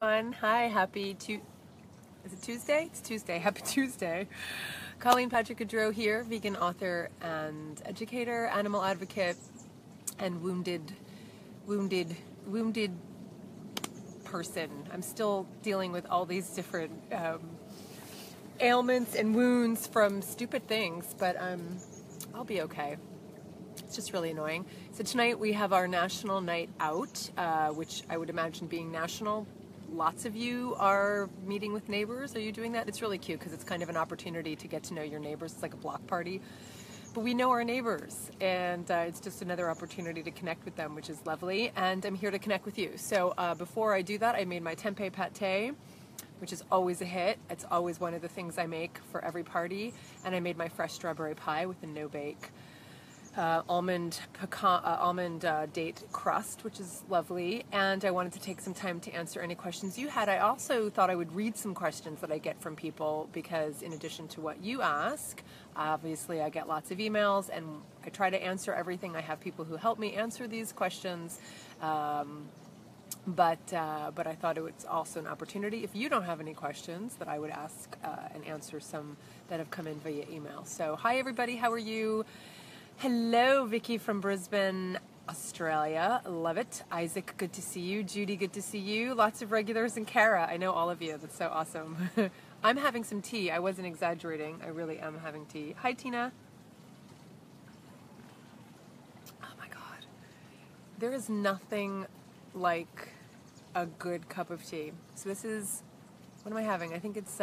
Hi, is it Tuesday? It's Tuesday. Happy Tuesday. Colleen Patrick-Goudreau here, vegan author and educator, animal advocate, and wounded person. I'm still dealing with all these different ailments and wounds from stupid things, but I'll be okay. It's just really annoying. So tonight we have our national night out, which I would imagine being national. Lots of you are meeting with neighbors. Are you doing that? It's really cute because it's kind of an opportunity to get to know your neighbors. It's like a block party. But we know our neighbors, and it's just another opportunity to connect with them, which is lovely. And I'm here to connect with you. So before I do that, I made my tempeh pate, which is always a hit. It's always one of the things I make for every party. And I made my fresh strawberry pie with a no-bake almond date crust, which is lovely. And I wanted to take some time to answer any questions you had. I also thought I would read some questions that I get from people, because in addition to what you ask, obviously I get lots of emails and I try to answer everything. I have people who help me answer these questions. But I thought it was also an opportunity, if you don't have any questions, that I would ask and answer some that have come in via email. So hi everybody, how are you? Hello, Vicky from Brisbane, Australia. Love it. Isaac, good to see you. Judy, good to see you. Lots of regulars, and Kara. I know all of you. That's so awesome. I'm having some tea. I wasn't exaggerating. I really am having tea. Hi, Tina. Oh my God. There is nothing like a good cup of tea. So this is, what am I having? I think it's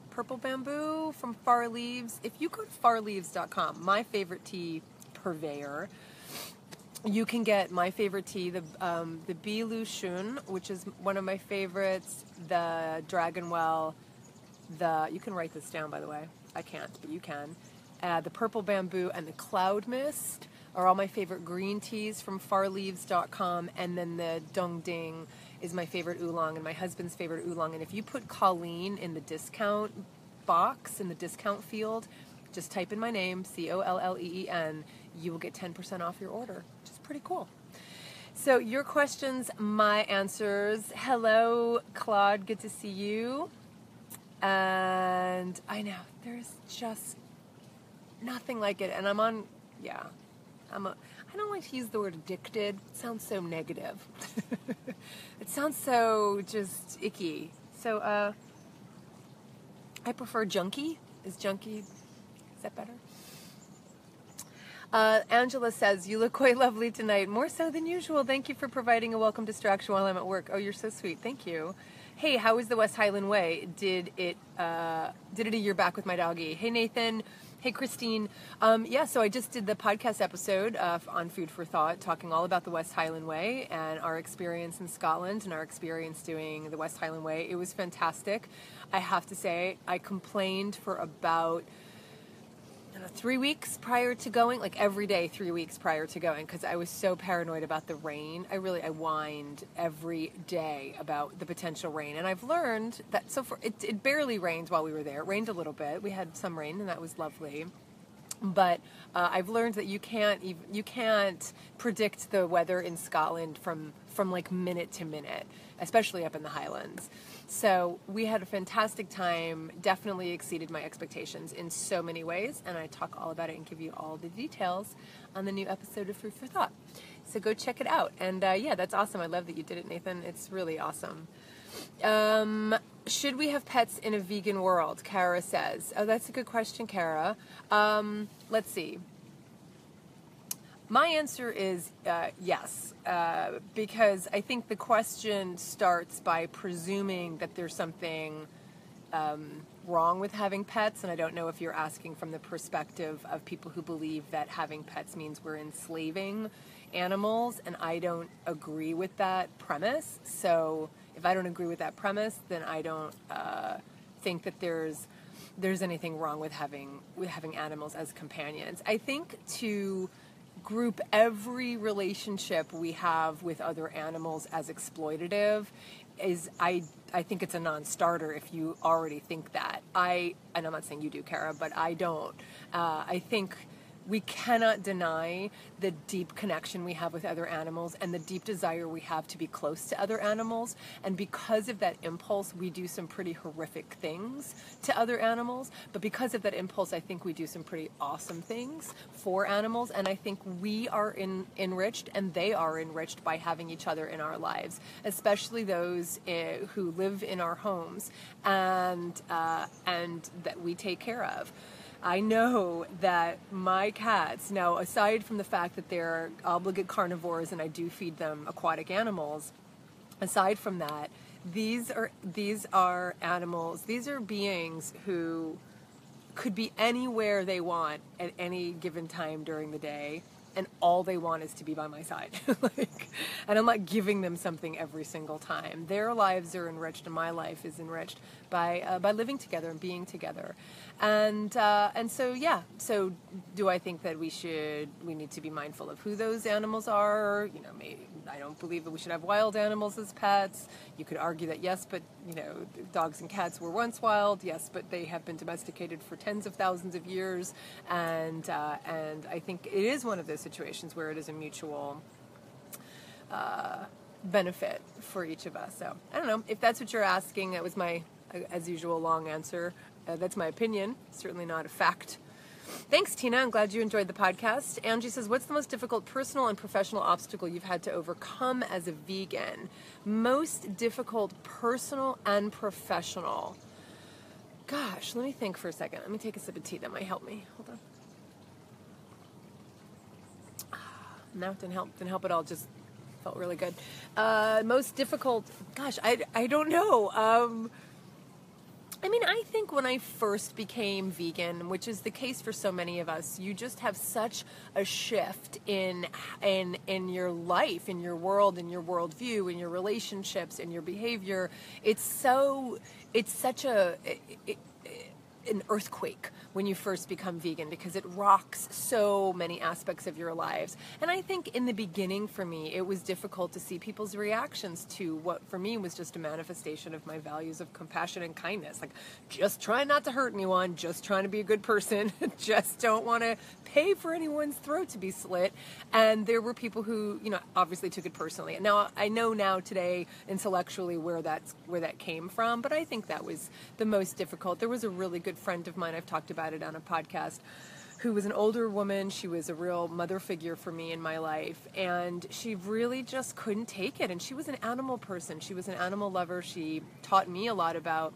Purple Bamboo from Far Leaves. If you go to farleaves.com, my favorite tea purveyor, you can get my favorite tea, the Bilu Shun, which is one of my favorites, the Dragonwell, you can write this down, by the way. I can't, but you can. The Purple Bamboo and the Cloud Mist are all my favorite green teas from farleaves.com, and then the Dong Ding is my favorite oolong and my husband's favorite oolong. And if you put Colleen in the discount box, in the discount field, just type in my name, Colleen, you will get 10% off your order, which is pretty cool. So your questions, my answers. Hello, Claude, good to see you. And I know, there's just nothing like it. And I don't like to use the word addicted. It sounds so negative. It sounds so just icky. So I prefer junkie. Is that better? Angela says, you look quite lovely tonight. More so than usual. Thank you for providing a welcome distraction while I'm at work. Oh, you're so sweet. Thank you. Hey, how was the West Highland Way? Did it a year back with my doggie. Hey, Nathan. Hey, Christine. So I just did the podcast episode on Food for Thought, talking all about the West Highland Way and our experience in Scotland and our experience doing the West Highland Way. It was fantastic. I have to say, I complained for about 3 weeks prior to going, like every day 3 weeks prior to going, because I was so paranoid about the rain. I whined every day about the potential rain. And I've learned that it barely rained while we were there. It rained a little bit. We had some rain, and that was lovely. But I've learned that you can't predict the weather in Scotland from like minute to minute, especially up in the Highlands. So we had a fantastic time, definitely exceeded my expectations in so many ways, and I talk all about it and give you all the details on the new episode of Food for Thought. So go check it out. And that's awesome. I love that you did it, Nathan. It's really awesome. Should we have pets in a vegan world? Kara says. Oh, that's a good question, Kara. Let's see. My answer is yes, because I think the question starts by presuming that there's something wrong with having pets, and I don't know if you're asking from the perspective of people who believe that having pets means we're enslaving animals, and I don't agree with that premise. So if I don't agree with that premise, then I don't think that there's anything wrong with having animals as companions. I think to group every relationship we have with other animals as exploitative is, I think it's a non-starter if you already think that. And I'm not saying you do, Kara, but I don't. I think we cannot deny the deep connection we have with other animals and the deep desire we have to be close to other animals. And because of that impulse, we do some pretty horrific things to other animals. But because of that impulse, I think we do some pretty awesome things for animals. And I think we are enriched and they are enriched by having each other in our lives, especially those who live in our homes and that we take care of. I know that my cats, now aside from the fact that they're obligate carnivores and I do feed them aquatic animals, aside from that, these are animals, these are beings who could be anywhere they want at any given time during the day, and all they want is to be by my side. And I'm not giving them something every single time. Their lives are enriched, and my life is enriched by living together and being together. And so yeah. So do I think that we need to be mindful of who those animals are? You know, maybe I don't believe that we should have wild animals as pets. You could argue that yes, but you know, dogs and cats were once wild. Yes, but they have been domesticated for tens of thousands of years, and I think it is one of those situations where it is a mutual benefit for each of us. So I don't know if that's what you're asking. That was my, as usual, long answer. That's my opinion. Certainly not a fact. Thanks, Tina. I'm glad you enjoyed the podcast. Angie says, what's the most difficult personal and professional obstacle you've had to overcome as a vegan? Most difficult personal and professional. Gosh, let me think for a second. Let me take a sip of tea. That might help me. Hold on. No, didn't help at all. Just felt really good. Most difficult. Gosh, I don't know. I mean, I think when I first became vegan, which is the case for so many of us, you just have such a shift in your life, in your world, in your worldview, in your relationships, in your behavior. It's such an earthquake when you first become vegan because it rocks so many aspects of your lives. And I think in the beginning for me, it was difficult to see people's reactions to what for me was just a manifestation of my values of compassion and kindness. Like, just trying not to hurt anyone, just trying to be a good person, just don't want to pay for anyone's throat to be slit. And there were people who, you know, obviously took it personally. And now I know now today intellectually where that came from, but I think that was the most difficult. There was a really good friend of mine, I've talked about it on a podcast, who was an older woman. She was a real mother figure for me in my life, and she really just couldn't take it. And she was an animal person. She was an animal lover. She taught me a lot about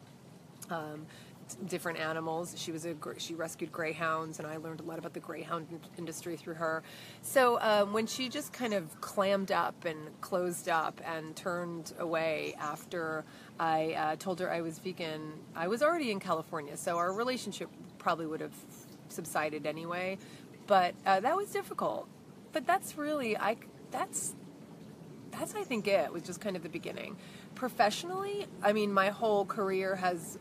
different animals. She rescued greyhounds, and I learned a lot about the greyhound industry through her. So when she just kind of clammed up and closed up and turned away after I told her I was vegan, I was already in California, so our relationship probably would have subsided anyway. But that was difficult. But that's really, that's I think it was just kind of the beginning. Professionally, I mean, my whole career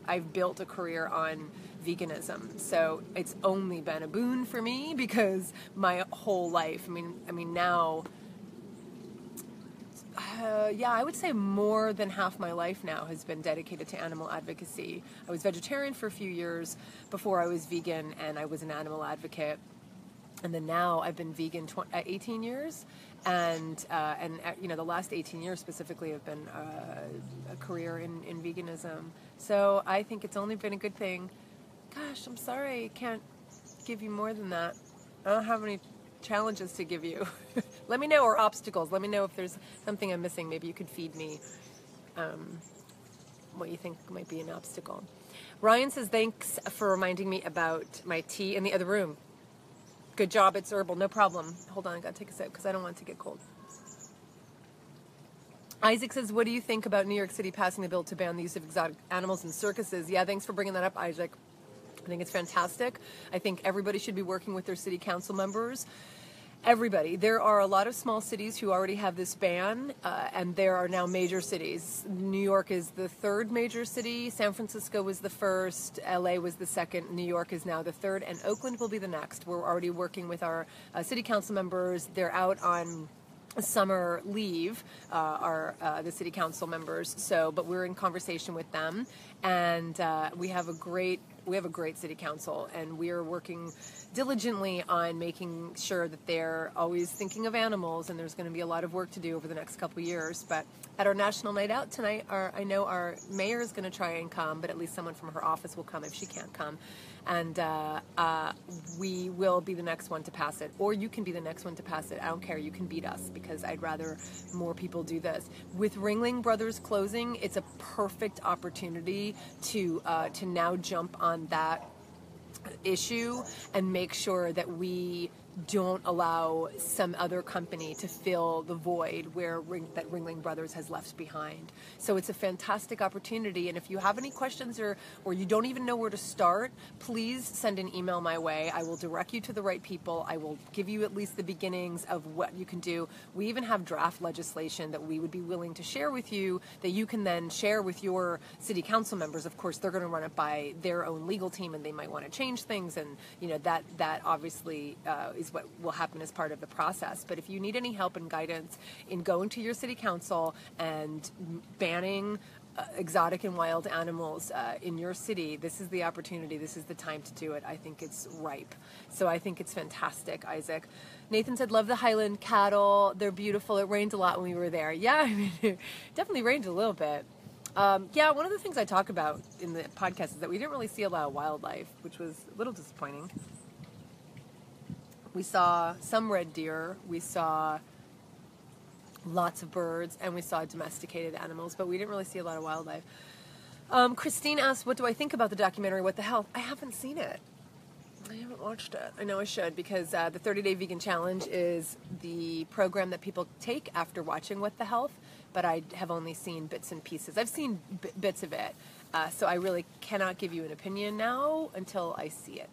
I've built a career on veganism. So it's only been a boon for me because my whole life, I mean now, I would say more than half my life now has been dedicated to animal advocacy. I was vegetarian for a few years before I was vegan, and I was an animal advocate. And then now I've been vegan 18 years, and you know, the last 18 years specifically have been a career in veganism. So I think it's only been a good thing. Gosh, I'm sorry I can't give you more than that. I don't have any challenges to give you. Let me know, or obstacles. Let me know if there's something I'm missing. Maybe you could feed me what you think might be an obstacle. Ryan says, thanks for reminding me about my tea in the other room. Good job, it's herbal, no problem. Hold on, I gotta take a sip because I don't want it to get cold. Isaac says, what do you think about New York City passing the bill to ban the use of exotic animals in circuses? Yeah, thanks for bringing that up, Isaac. I think it's fantastic. I think everybody should be working with their city council members. Everybody. There are a lot of small cities who already have this ban, and there are now major cities. New York is the third major city. San Francisco was the first. LA was the second. New York is now the third, and Oakland will be the next. We're already working with our city council members. They're out on summer leave, the city council members. But we're in conversation with them, and we have a great we have a great city council, and we are working diligently on making sure that they're always thinking of animals, and there's going to be a lot of work to do over the next couple of years. But at our National Night Out tonight, I know our mayor is going to try and come, but at least someone from her office will come if she can't come. And we will be the next one to pass it. Or you can be the next one to pass it. I don't care. You can beat us, because I'd rather more people do this. With Ringling Brothers closing, it's a perfect opportunity to now jump on that issue and make sure that we don't allow some other company to fill the void that Ringling Brothers has left behind. So it's a fantastic opportunity, and if you have any questions or you don't even know where to start, please send an email my way. I will direct you to the right people. I will give you at least the beginnings of what you can do. We even have draft legislation that we would be willing to share with you that you can then share with your city council members. Of course, they're going to run it by their own legal team, and they might want to change things, and that obviously is what will happen as part of the process. But if you need any help and guidance in going to your city council and banning exotic and wild animals in your city, this is the opportunity. This is the time to do it. I think it's ripe. So I think it's fantastic, Isaac. Nathan said, love the Highland cattle. They're beautiful. It rained a lot when we were there. Yeah, I mean, it definitely rained a little bit. Yeah, one of the things I talk about in the podcast is that we didn't really see a lot of wildlife, which was a little disappointing. We saw some red deer, we saw lots of birds, and we saw domesticated animals, but we didn't really see a lot of wildlife. Christine asked, what do I think about the documentary, What the Health? I haven't seen it. I haven't watched it. I know I should, because the 30-Day Vegan Challenge is the program that people take after watching What the Health, but I have only seen bits and pieces. I've seen bits of it, so I really cannot give you an opinion now until I see it.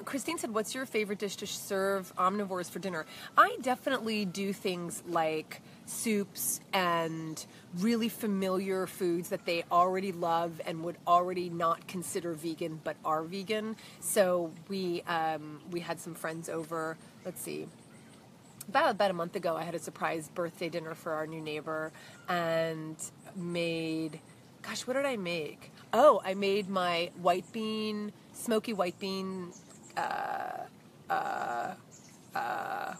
Christine said, what's your favorite dish to serve omnivores for dinner? I definitely do things like soups and really familiar foods that they already love and would already not consider vegan but are vegan. So we had some friends over, let's see, about a month ago. I had a surprise birthday dinner for our new neighbor and made, gosh, what did I make? Oh, I made my smoky white bean, what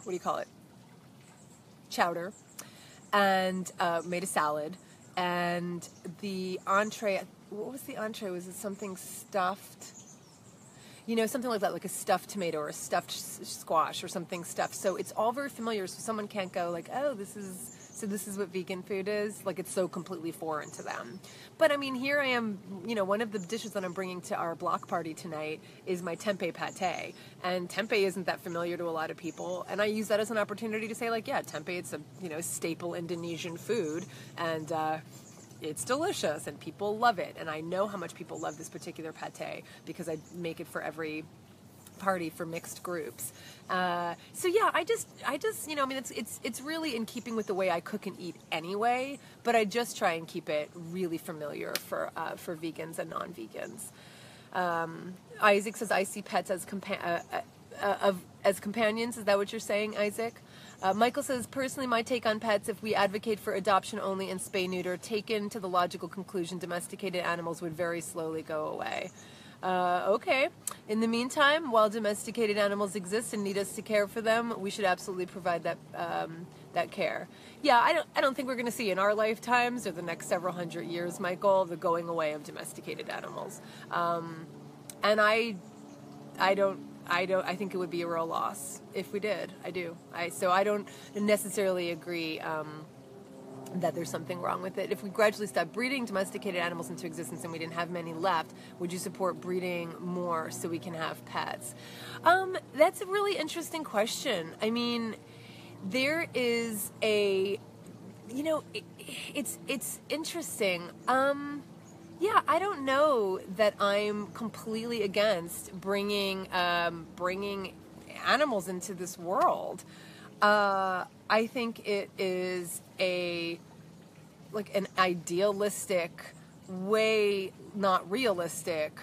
do you call it? Chowder, and made a salad. And the entree, what was the entree? Was it something stuffed? Something like that, like a stuffed tomato or a stuffed squash or something stuffed. So it's all very familiar, so someone can't go like, oh, this is what vegan food is. Like, it's so completely foreign to them. But I mean, here I am, one of the dishes that I'm bringing to our block party tonight is my tempeh pate. And tempeh isn't that familiar to a lot of people. And I use that as an opportunity to say, like, yeah, tempeh, it's a, staple Indonesian food. And, it's delicious and people love it. And I know how much people love this particular pate because I make it for every party for mixed groups. So yeah, I just, it's really in keeping with the way I cook and eat anyway, but I just try and keep it really familiar for vegans and non-vegans. Isaac says, I see pets as companions. Is that what you're saying, Isaac? Michael says, personally, my take on pets, if we advocate for adoption only and spay-neuter, taken to the logical conclusion, domesticated animals would very slowly go away. Okay. In the meantime, while domesticated animals exist and need us to care for them, we should absolutely provide that care. Yeah, I don't think we're going to see in our lifetimes or the next several hundred years, Michael, the going away of domesticated animals. And I think it would be a real loss if we did. I do. So I don't necessarily agree that there's something wrong with it. If we gradually stop breeding domesticated animals into existence and we didn't have many left, would you support breeding more so we can have pets? That's a really interesting question. I mean, there is it's interesting. Yeah, I don't know that I'm completely against bringing animals into this world. I think it is an idealistic, way not realistic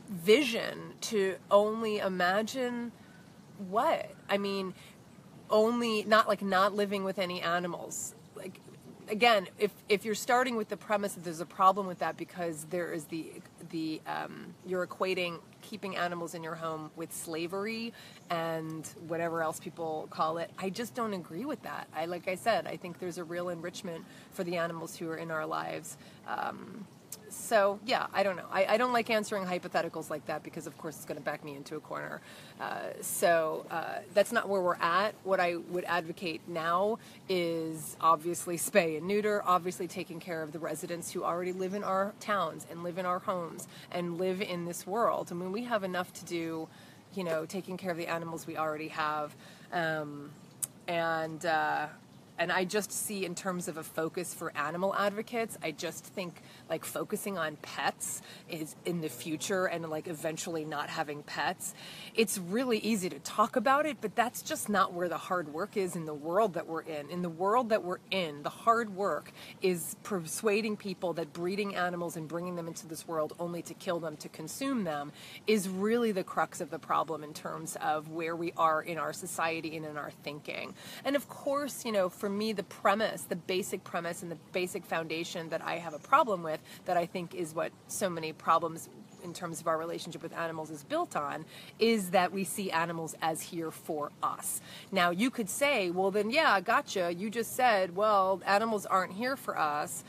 vision to only imagine what? I mean, only not living with any animals. again, if you're starting with the premise that there's a problem with that because there is you're equating keeping animals in your home with slavery and whatever else people call it, I just don't agree with that. Like I said, I think there's a real enrichment for the animals who are in our lives. So, yeah, I don't know. I don't like answering hypotheticals like that because, of course, it's going to back me into a corner. So that's not where we're at. What I would advocate now is obviously spay and neuter, obviously taking care of the residents who already live in our towns and live in our homes and live in this world. I mean, we have enough to do, taking care of the animals we already have. And I just see, in terms of a focus for animal advocates, I just think like focusing on pets is in the future and like eventually not having pets. It's really easy to talk about it, but that's just not where the hard work is in the world that we're in. In the world that we're in, the hard work is persuading people that breeding animals and bringing them into this world only to kill them, to consume them, is really the crux of the problem in terms of where we are in our society and in our thinking. And of course, for me, the basic premise and the basic foundation that I have a problem with, that I think is what so many problems in terms of our relationship with animals is built on, is that we see animals as here for us. Now, you could say, well, then, yeah, gotcha. You just said, well, animals aren't here for us,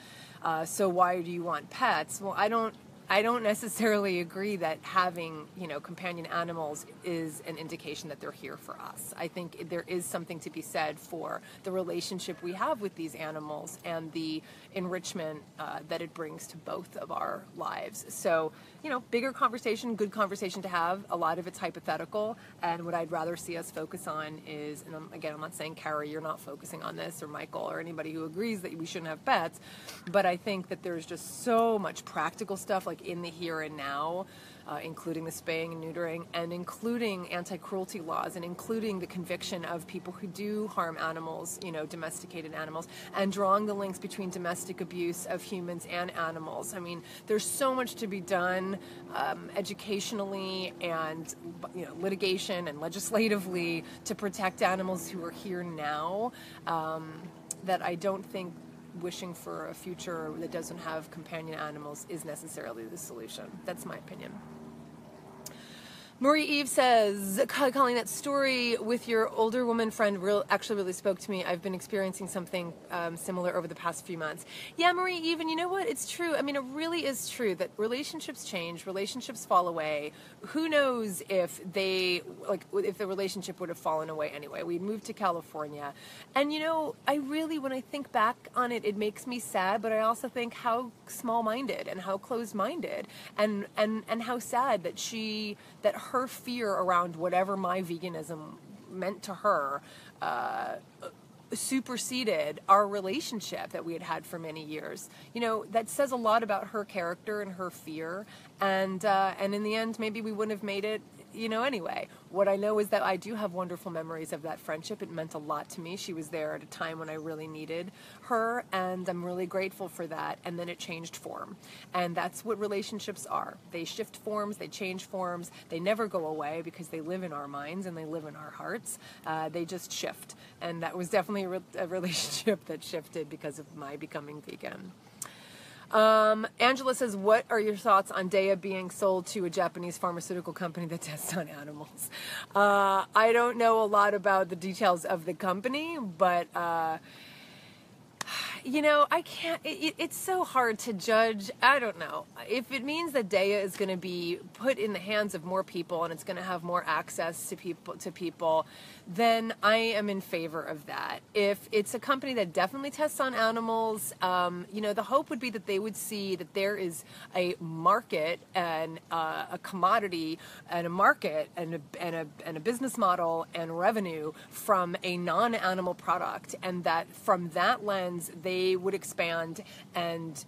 so why do you want pets? Well, I don't necessarily agree that having, companion animals is an indication that they're here for us. I think there is something to be said for the relationship we have with these animals and the enrichment that it brings to both of our lives. So, bigger conversation, good conversation to have. A lot of it's hypothetical, and what I'd rather see us focus on is, and again, I'm not saying, Carrie, you're not focusing on this, or Michael, or anybody who agrees that we shouldn't have pets, but I think that there's just so much practical stuff, like in the here and now, including the spaying and neutering, and including anti-cruelty laws, and including the conviction of people who do harm animals, domesticated animals, and drawing the links between domestic abuse of humans and animals. I mean, there's so much to be done educationally and litigation and legislatively to protect animals who are here now, that I don't think wishing for a future that doesn't have companion animals is necessarily the solution. That's my opinion. Marie Eve says, Colleen, that story with your older woman friend actually really spoke to me. I've been experiencing something similar over the past few months. Yeah, Marie Eve, and you know what? It's true. I mean, it really is true that relationships change, relationships fall away. Who knows if if the relationship would have fallen away anyway. We moved to California. And, I really, when I think back on it, it makes me sad, but I also think how small-minded and how closed-minded and how sad that her fear around whatever my veganism meant to her superseded our relationship that we had had for many years. That says a lot about her character and her fear, and in the end, maybe we wouldn't have made it, anyway. What I know is that I do have wonderful memories of that friendship. It meant a lot to me. She was there at a time when I really needed her, and I'm really grateful for that. And then it changed form. And that's what relationships are. They shift forms, they change forms. They never go away because they live in our minds and they live in our hearts. They just shift. And that was definitely a relationship that shifted because of my becoming vegan. Angela says, what are your thoughts on Dea being sold to a Japanese pharmaceutical company that tests on animals? I don't know a lot about the details of the company, but I can't, it's so hard to judge. I don't know. If it means that Dea is going to be put in the hands of more people and it's going to have more access to people, then I am in favor of that. If it's a company that definitely tests on animals, the hope would be that they would see that there is a market and a commodity and a market and a business model and revenue from a non-animal product, and that from that lens they would expand and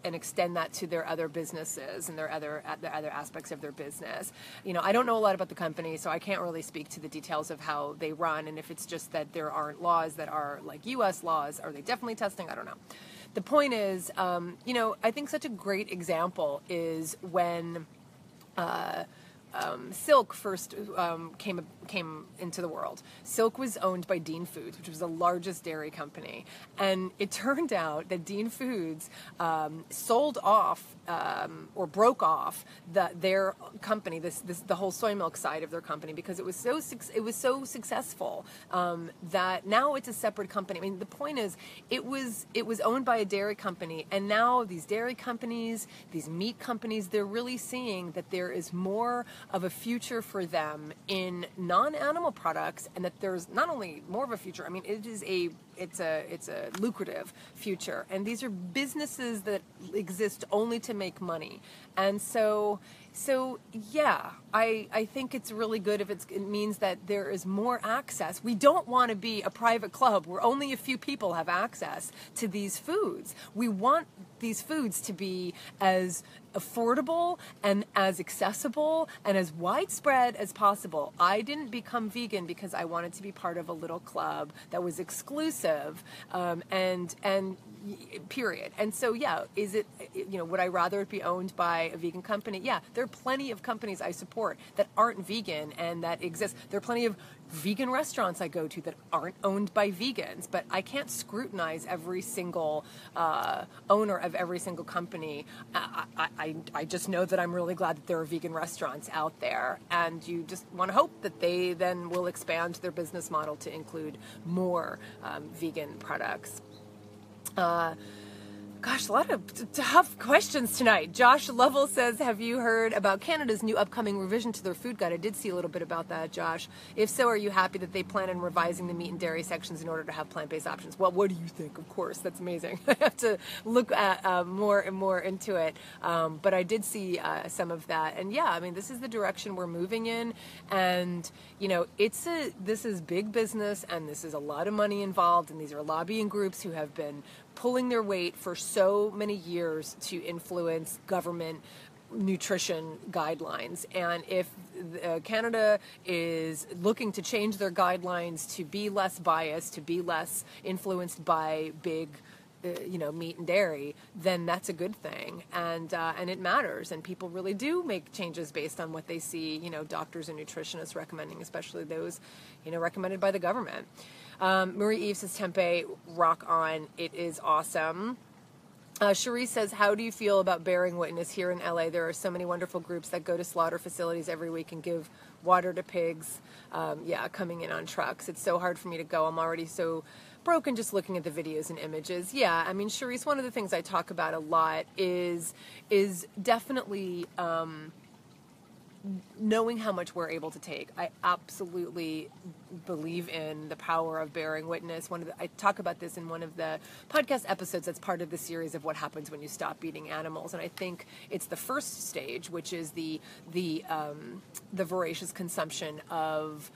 extend that to their other businesses and their other aspects of their business. I don't know a lot about the company, so I can't really speak to the details of how they run, and if it's just that there aren't laws that are like U.S. laws. Are they definitely testing? I don't know. The point is, I think such a great example is when Silk first came into the world. Silk was owned by Dean Foods, which was the largest dairy company, and it turned out that Dean Foods sold off or broke off their company, the whole soy milk side of their company, because it was so successful that now it's a separate company. I mean, the point is, it was owned by a dairy company, and now these dairy companies, these meat companies, they're really seeing that there is more of a future for them in non-animal products, and that there's not only more of a future, I mean, it's a lucrative future, and these are businesses that exist only to make money. And so yeah, I think it's really good if it means that there is more access. We don't want to be a private club where only a few people have access to these foods. We want these foods to be as affordable and as accessible and as widespread as possible. I didn't become vegan because I wanted to be part of a little club that was exclusive, and period. And so, yeah, is it, would I rather it be owned by a vegan company? Yeah, there are plenty of companies I support that aren't vegan and that exist. There are plenty of vegan restaurants I go to that aren't owned by vegans, but I can't scrutinize every single owner of every single company. I just know that I'm really glad that there are vegan restaurants out there, and you just want to hope that they then will expand their business model to include more vegan products. Gosh, a lot of tough questions tonight. Josh Lovell says, have you heard about Canada's new upcoming revision to their food guide? I did see a little bit about that, Josh. If so, are you happy that they plan on revising the meat and dairy sections in order to have plant-based options? Well, what do you think? Of course, that's amazing. I have to look at more and more into it. But I did see some of that. And yeah, I mean, this is the direction we're moving in. And, this is big business, and this is a lot of money involved. And these are lobbying groups who have been pulling their weight for so many years to influence government nutrition guidelines. And if Canada is looking to change their guidelines to be less biased, to be less influenced by big meat and dairy, then that's a good thing, and it matters, and people really do make changes based on what they see, doctors and nutritionists recommending, especially those, recommended by the government. Marie Eve says, Tempeh, rock on. It is awesome. Cherie says, how do you feel about bearing witness here in LA? There are so many wonderful groups that go to slaughter facilities every week and give water to pigs, coming in on trucks. It's so hard for me to go. I'm already so broken just looking at the videos and images. Yeah, I mean, Cherise, one of the things I talk about a lot is definitely knowing how much we're able to take. I absolutely believe in the power of bearing witness. I talk about this in one of the podcast episodes that's part of the series of what happens when you stop eating animals. And I think it's the first stage, which is the voracious consumption of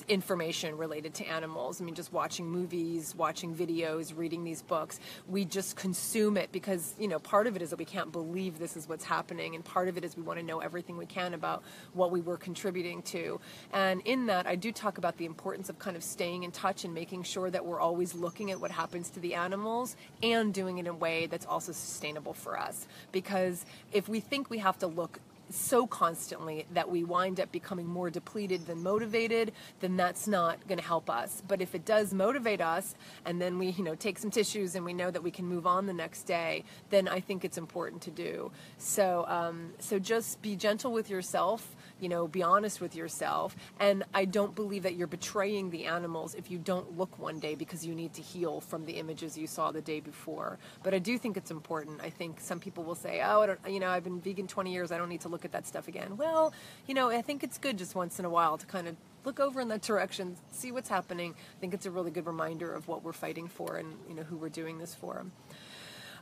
information related to animals. I mean, just watching movies, watching videos, reading these books, we just consume it because, part of it is that we can't believe this is what's happening, and part of it is we want to know everything we can about what we were contributing to. And in that, I do talk about the importance of kind of staying in touch and making sure that we're always looking at what happens to the animals and doing it in a way that's also sustainable for us. Because if we think we have to look so constantly that we wind up becoming more depleted than motivated, then that's not going to help us. But if it does motivate us, and then we, take some tissues and we know that we can move on the next day, then I think it's important to do. So just be gentle with yourself, be honest with yourself. And I don't believe that you're betraying the animals if you don't look one day because you need to heal from the images you saw the day before. But I do think it's important. I think some people will say, oh, I've been vegan 20 years. I don't need to look at that stuff again. Well, I think it's good just once in a while to kind of look over in that direction, see what's happening. I think it's a really good reminder of what we're fighting for and, who we're doing this for.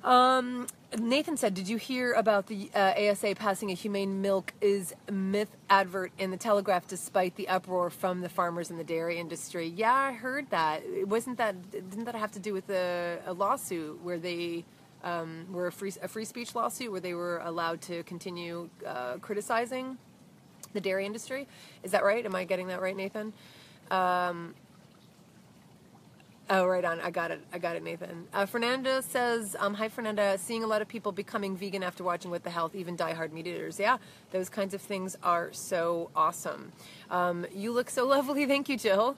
Nathan said, did you hear about the ASA passing a humane milk is myth advert in the Telegraph despite the uproar from the farmers in the dairy industry? Yeah, I heard that. Didn't that have to do with a lawsuit where they were a free speech lawsuit where they were allowed to continue criticizing the dairy industry? Is that right? Am I getting that right, Nathan? Oh, right on. I got it, Nathan. Fernanda says, hi, Fernanda. Seeing a lot of people becoming vegan after watching What the Health, even diehard meat eaters. Yeah, those kinds of things are so awesome. You look so lovely. Thank you, Jill.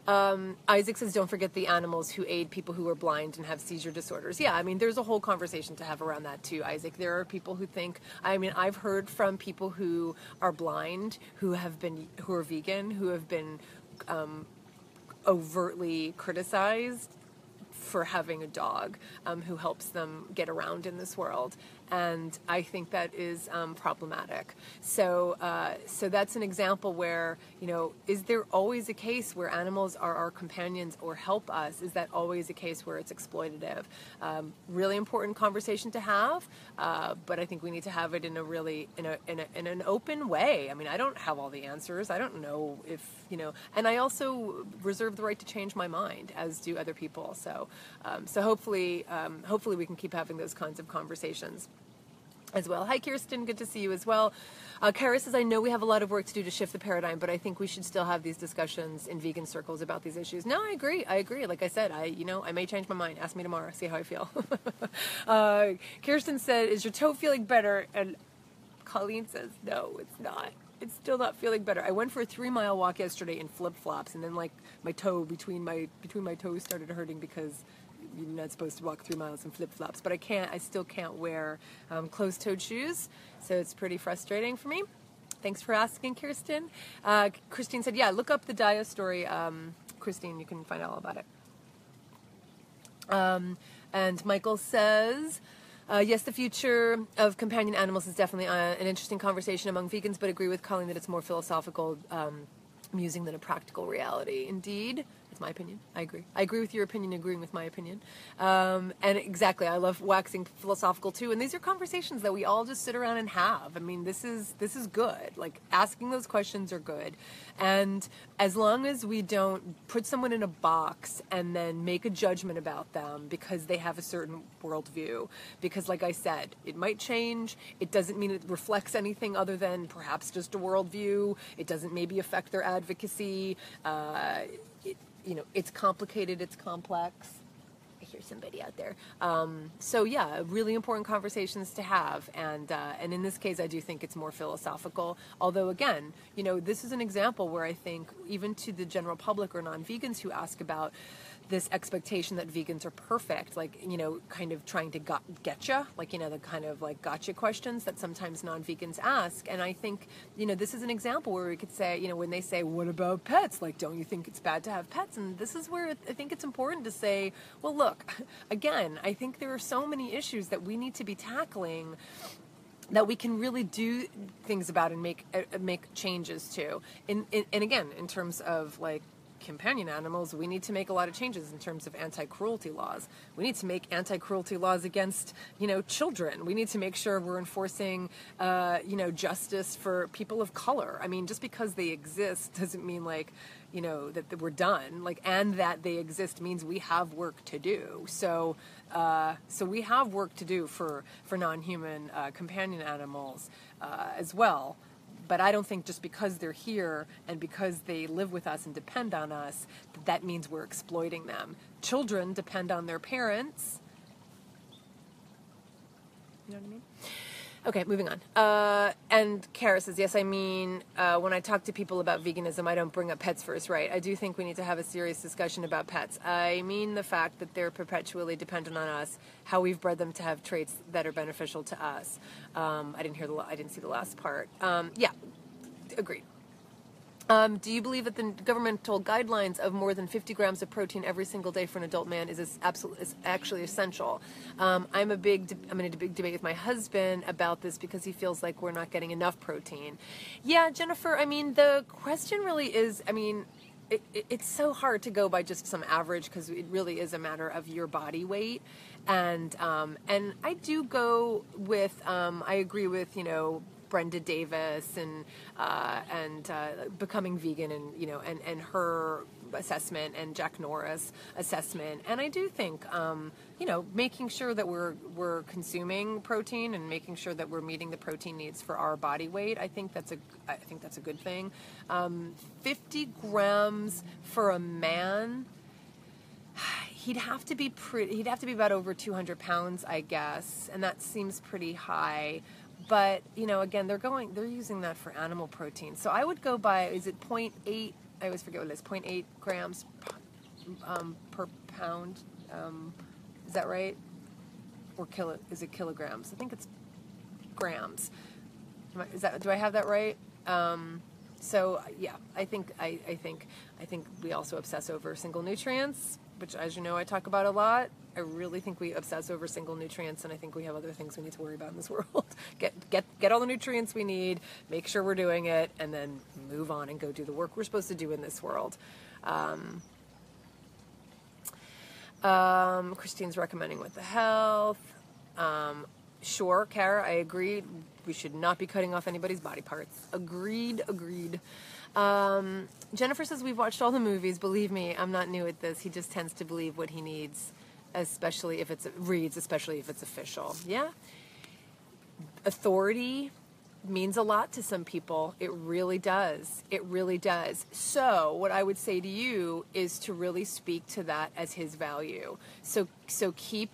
Isaac says, don't forget the animals who aid people who are blind and have seizure disorders. Yeah, I mean, there's a whole conversation to have around that too, Isaac. There are people who think, I mean, I've heard from people who are blind, who are vegan, who have been overtly criticized for having a dog who helps them get around in this world. And I think that is problematic. So that's an example where, is there always a case where animals are our companions or help us? Is that always a case where it's exploitative? Really important conversation to have, but I think we need to have it in a really, in an open way. I mean, I don't have all the answers. I don't know if, and I also reserve the right to change my mind, as do other people. So hopefully we can keep having those kinds of conversations as well. Hi, Kirsten. Good to see you as well. Kara says, I know we have a lot of work to do to shift the paradigm, but I think we should still have these discussions in vegan circles about these issues. No, I agree. Like I said, I may change my mind. Ask me tomorrow. See how I feel. Kirsten said, is your toe feeling better? And Colleen says, no, it's not. It's still not feeling better. I went for a 3-mile walk yesterday in flip-flops, and then like my toe between my toes started hurting because you're not supposed to walk 3 miles in flip-flops. But I still can't wear closed-toed shoes, so it's pretty frustrating for me. Thanks for asking, Kirsten. Christine said, yeah, look up the Dio story. Christine, you can find out all about it. And Michael says, yes, the future of companion animals is definitely an interesting conversation among vegans, but agree with Colleen that it's more philosophical musing than a practical reality. Indeed. That's my opinion. I agree. I agree with your opinion, agreeing with my opinion. And exactly, I love waxing philosophical too. And these are conversations that we all just sit around and have. I mean, this is good. Like, asking those questions are good. And as long as we don't put someone in a box and then make a judgment about them because they have a certain worldview, because like I said, it might change. It doesn't mean it reflects anything other than perhaps just a worldview. It doesn't maybe affect their advocacy. It's complicated, it's complex. I hear somebody out there. So yeah, really important conversations to have. And in this case, I do think it's more philosophical. Although again, this is an example where I think even to the general public or non-vegans who ask about this expectation that vegans are perfect, like, kind of trying to getcha, like, the kind of like gotcha questions that sometimes non-vegans ask. And I think, this is an example where we could say, when they say, what about pets? Like, don't you think it's bad to have pets? And this is where I think it's important to say, well, look, again, I think there are so many issues that we need to be tackling that we can really do things about and make changes to. And again, in terms of like companion animals, we need to make a lot of changes in terms of anti-cruelty laws. We need to make anti-cruelty laws against, children. We need to make sure we're enforcing, justice for people of color. I mean, just because they exist doesn't mean like, that we're done. Like, and that they exist means we have work to do. So we have work to do for non-human companion animals as well. But I don't think just because they're here and because they live with us and depend on us, that means we're exploiting them. Children depend on their parents. You know what I mean? Okay, moving on. And Kara says, yes, I mean, when I talk to people about veganism, I don't bring up pets first, right? I do think we need to have a serious discussion about pets. I mean the fact that they're perpetually dependent on us, how we've bred them to have traits that are beneficial to us. I didn't see the last part. Yeah, agreed. Do you believe that the governmental guidelines of more than 50 grams of protein every single day for an adult man is actually essential? I'm in a big debate with my husband about this because he feels like we're not getting enough protein. Yeah, Jennifer, I mean, the question really is, I mean, it's so hard to go by just some average because it really is a matter of your body weight. And I do go with, I agree with, Brenda Davis and becoming vegan and her assessment and Jack Norris assessment. And I do think, making sure that we're consuming protein and making sure that we're meeting the protein needs for our body weight, I think that's a good thing. 50 grams for a man. He'd have to be about over 200 pounds, I guess, and that seems pretty high. But, again, they're using that for animal protein. So I would go by, is it 0.8, I always forget what it is, 0.8 grams per pound. Is that right? Or is it kilograms? I think it's grams. Do I have that right? So yeah, I think we also obsess over single nutrients, which, as you know, I talk about a lot. I really think we obsess over single nutrients, and I think we have other things we need to worry about in this world. Get all the nutrients we need, make sure we're doing it, and then move on and go do the work we're supposed to do in this world. Christine's recommending with the health. Sure, Kara, I agree. We should not be cutting off anybody's body parts. Agreed. Jennifer says, we've watched all the movies. Believe me, I'm not new at this. He just tends to believe what he needs, especially if it's official. Yeah. Authority means a lot to some people. It really does. So what I would say to you is to really speak to that as his value. So keep,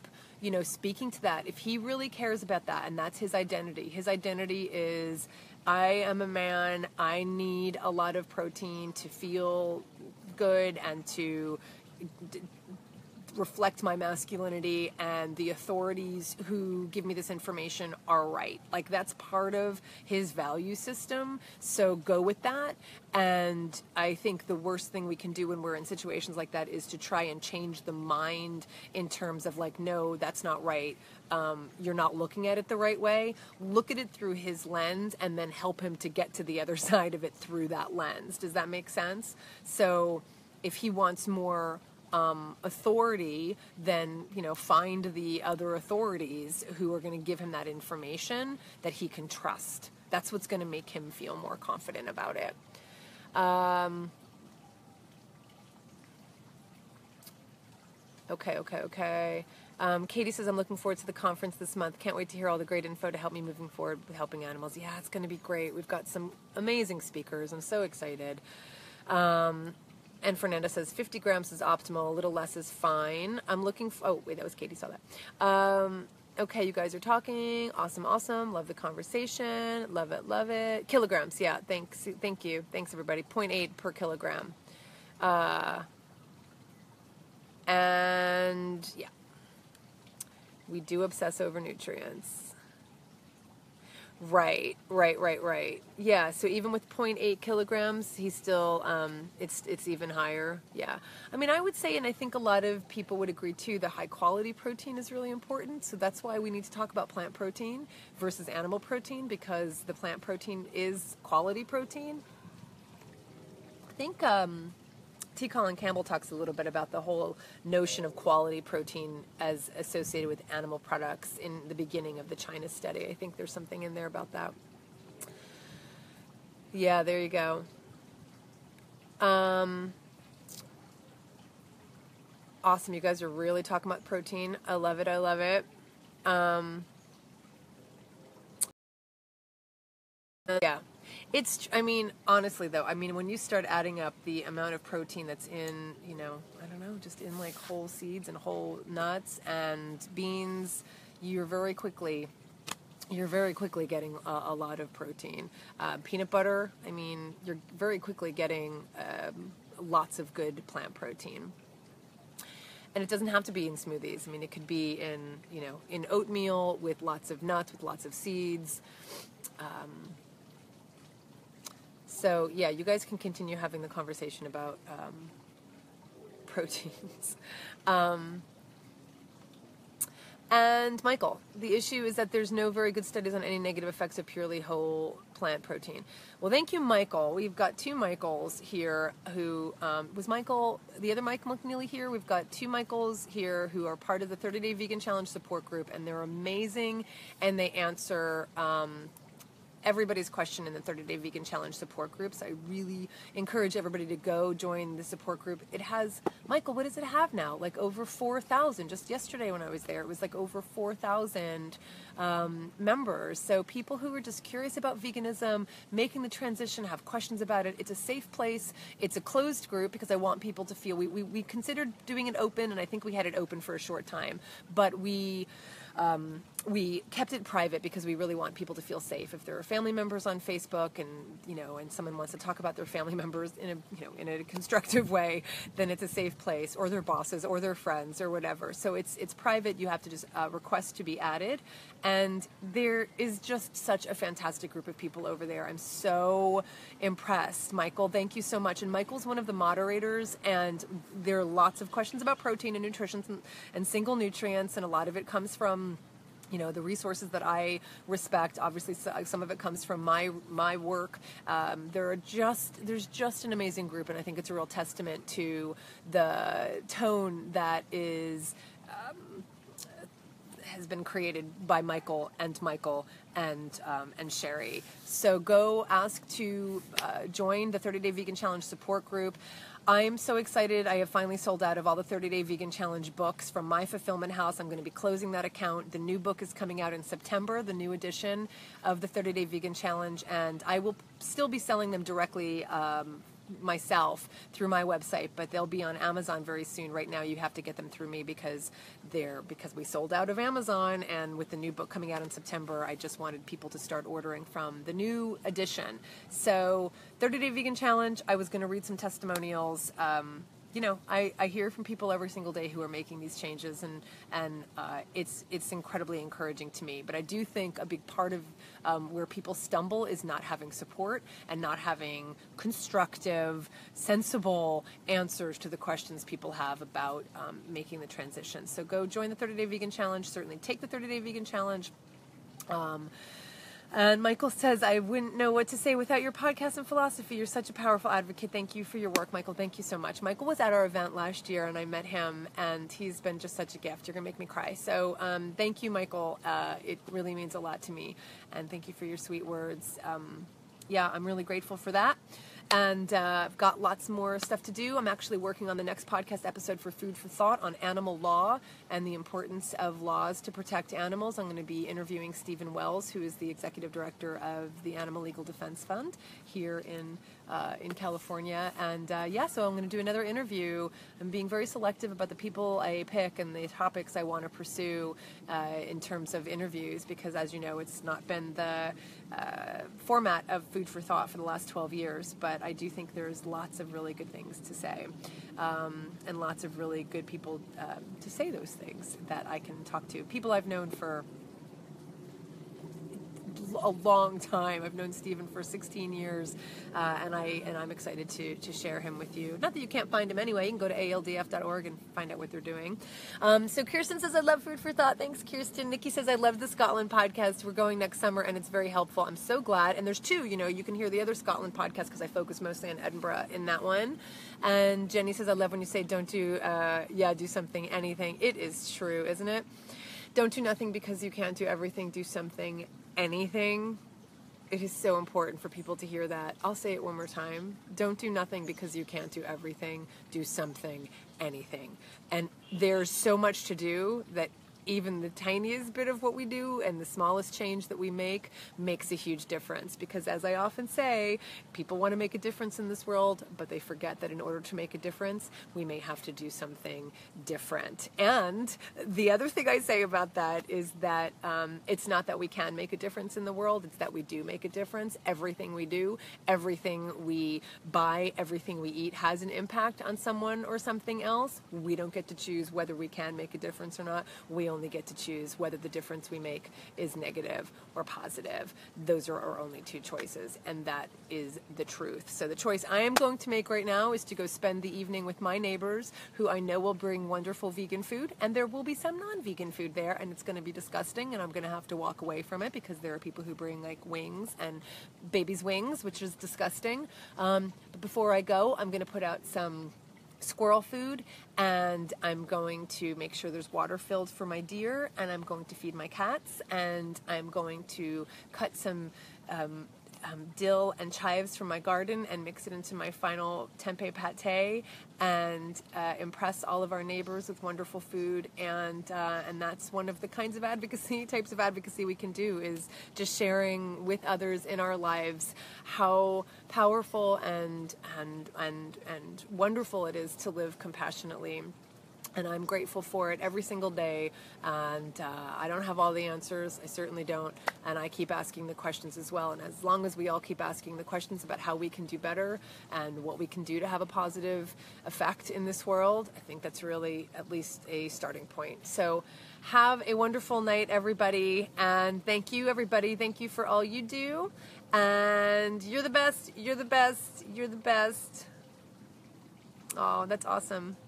speaking to that. If he really cares about that, and that's his identity is, I am a man, I need a lot of protein to feel good and to reflect my masculinity, and the authorities who give me this information are right. Like, that's part of his value system. So go with that. And I think the worst thing we can do when we're in situations like that is to try and change the mind in terms of like, no, that's not right. You're not looking at it the right way. Look at it through his lens and then help him to get to the other side of it through that lens. Does that make sense? So if he wants more authority, then, find the other authorities who are going to give him that information that he can trust. That's what's going to make him feel more confident about it. Okay. Katie says, I'm looking forward to the conference this month. Can't wait to hear all the great info to help me moving forward with helping animals. Yeah, it's going to be great. We've got some amazing speakers. I'm so excited. And Fernanda says 50 grams is optimal. A little less is fine. I'm looking for... Oh, wait, that was Katie. Saw that. Okay, you guys are talking. Awesome. Love the conversation. Love it. Kilograms. Yeah, thanks. Thank you. Thanks, everybody. 0.8 per kilogram. And, yeah. We do obsess over nutrients. Right. Yeah, so even with 0.8 kilograms, he's still, it's even higher. Yeah. I mean, I would say, and I think a lot of people would agree too, the high quality protein is really important. So that's why we need to talk about plant protein versus animal protein, because the plant protein is quality protein. I think, T. Colin Campbell talks a little bit about the whole notion of quality protein as associated with animal products in the beginning of the China study. I think there's something in there about that. Yeah, there you go. Awesome. You guys are really talking about protein. I love it. Yeah. Honestly though, when you start adding up the amount of protein that's in, just in like whole seeds and whole nuts and beans, you're very quickly getting a lot of protein. Peanut butter, you're very quickly getting lots of good plant protein. And it doesn't have to be in smoothies. It could be in oatmeal with lots of nuts, with lots of seeds. So, yeah, you guys can continue having the conversation about proteins. And Michael, the issue is that there's no very good studies on any negative effects of purely whole plant protein. Well, thank you, Michael. We've got two Michaels here who, was Michael, the other Mike McNeely here? We've got two Michaels here who are part of the 30-Day Vegan Challenge support group, and they're amazing, and they answer... everybody's question in the 30-Day Vegan Challenge support groups. I really encourage everybody to go join the support group. It has, Michael, what does it have now? Like over 4,000. Just yesterday when I was there, it was like over 4,000 members. So people who are just curious about veganism, making the transition, have questions about it. It's a safe place. It's a closed group because I want people to feel, we considered doing it open, and I think we had it open for a short time, but we kept it private because we really want people to feel safe. If there are family members on Facebook and, and someone wants to talk about their family members in a constructive way, then it's a safe place, or their bosses or their friends or whatever. So it's private. You have to just request to be added. And there is just such a fantastic group of people over there. I'm so impressed. Michael, thank you so much. And Michael's one of the moderators, and there are lots of questions about protein and nutrition and single nutrients, and a lot of it comes from the resources that I respect. Obviously, some of it comes from my work. There's just an amazing group, and I think it's a real testament to the tone that has been created by Michael and Sherry. So go ask to join the 30-Day Vegan Challenge support group. I'm so excited. I have finally sold out of all the 30-Day Vegan Challenge books from my fulfillment house. I'm going to be closing that account. The new book is coming out in September, the new edition of the 30-Day Vegan Challenge, and I will still be selling them directly myself through my website, but they'll be on Amazon very soon. Right now you have to get them through me because we sold out of Amazon, and with the new book coming out in September, I just wanted people to start ordering from the new edition. So 30-Day Vegan Challenge, I was going to read some testimonials. I hear from people every single day who are making these changes, and it's incredibly encouraging to me. But I do think a big part of where people stumble is not having support and not having constructive, sensible answers to the questions people have about making the transition. So go join the 30-Day Vegan Challenge. Certainly take the 30-Day Vegan Challenge. And Michael says, I wouldn't know what to say without your podcast and philosophy. You're such a powerful advocate. Thank you for your work, Michael. Thank you so much. Michael was at our event last year, and I met him, and he's been just such a gift. You're going to make me cry. So thank you, Michael. It really means a lot to me, and thank you for your sweet words. I'm really grateful for that. And I've got lots more stuff to do. I'm actually working on the next podcast episode for Food for Thought on animal law and the importance of laws to protect animals. I'm going to be interviewing Stephen Wells, who is the executive director of the Animal Legal Defense Fund here in California. And so I'm going to do another interview. I'm being very selective about the people I pick and the topics I want to pursue in terms of interviews, because, as you know, it's not been the format of Food for Thought for the last 12 years, but I do think there's lots of really good things to say, and lots of really good people to say those things that I can talk to. People I've known for a long time. I've known Stephen for 16 years, and I'm excited to share him with you. Not that you can't find him anyway. You can go to aldf.org and find out what they're doing. So Kirsten says, I love Food for Thought. Thanks, Kirsten. Nikki says, I love the Scotland podcast. We're going next summer, and it's very helpful. I'm so glad. And there's two. You can hear the other Scotland podcast because I focus mostly on Edinburgh in that one. And Jenny says, I love when you say don't do something, anything. It is true, isn't it? Don't do nothing because you can't do everything. Do something, anything. It is so important for people to hear that. I'll say it one more time. Don't do nothing because you can't do everything. Do something, anything. And there's so much to do that even the tiniest bit of what we do and the smallest change that we make makes a huge difference. Because as I often say, people want to make a difference in this world, but they forget that in order to make a difference, we may have to do something different. And the other thing I say about that is that it's not that we can make a difference in the world, it's that we do make a difference. Everything we do, everything we buy, everything we eat has an impact on someone or something else. We don't get to choose whether we can make a difference or not. We only get to choose whether the difference we make is negative or positive. Those are our only two choices, and that is the truth. So the choice I am going to make right now is to go spend the evening with my neighbors, who I know will bring wonderful vegan food, and there will be some non-vegan food there, and it's going to be disgusting, and I'm going to have to walk away from it because there are people who bring like wings and baby's wings, which is disgusting. But before I go, I'm going to put out some squirrel food, and I'm going to make sure there's water filled for my deer, and I'm going to feed my cats, and I'm going to cut some dill and chives from my garden and mix it into my final tempeh pate, and impress all of our neighbors with wonderful food. And that's one of the kinds of types of advocacy we can do, is just sharing with others in our lives how powerful and wonderful it is to live compassionately. And I'm grateful for it every single day. And I don't have all the answers. I certainly don't. And I keep asking the questions as well. And as long as we all keep asking the questions about how we can do better and what we can do to have a positive effect in this world, I think that's really at least a starting point. So have a wonderful night, everybody. And thank you, everybody. Thank you for all you do. And you're the best. You're the best. You're the best. Oh, that's awesome.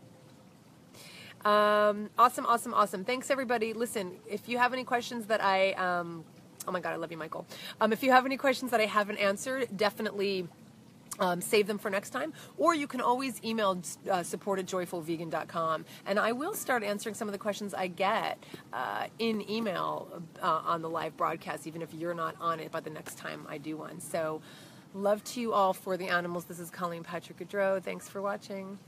Awesome. Thanks, everybody. Listen, if you have any questions that oh my God, I love you, Michael. If you have any questions that I haven't answered, definitely save them for next time. Or you can always email support@joyfulvegan.com, and I will start answering some of the questions I get in email on the live broadcast, even if you're not on it by the next time I do one. So love to you all for the animals. This is Colleen Patrick-Goudreau. Thanks for watching.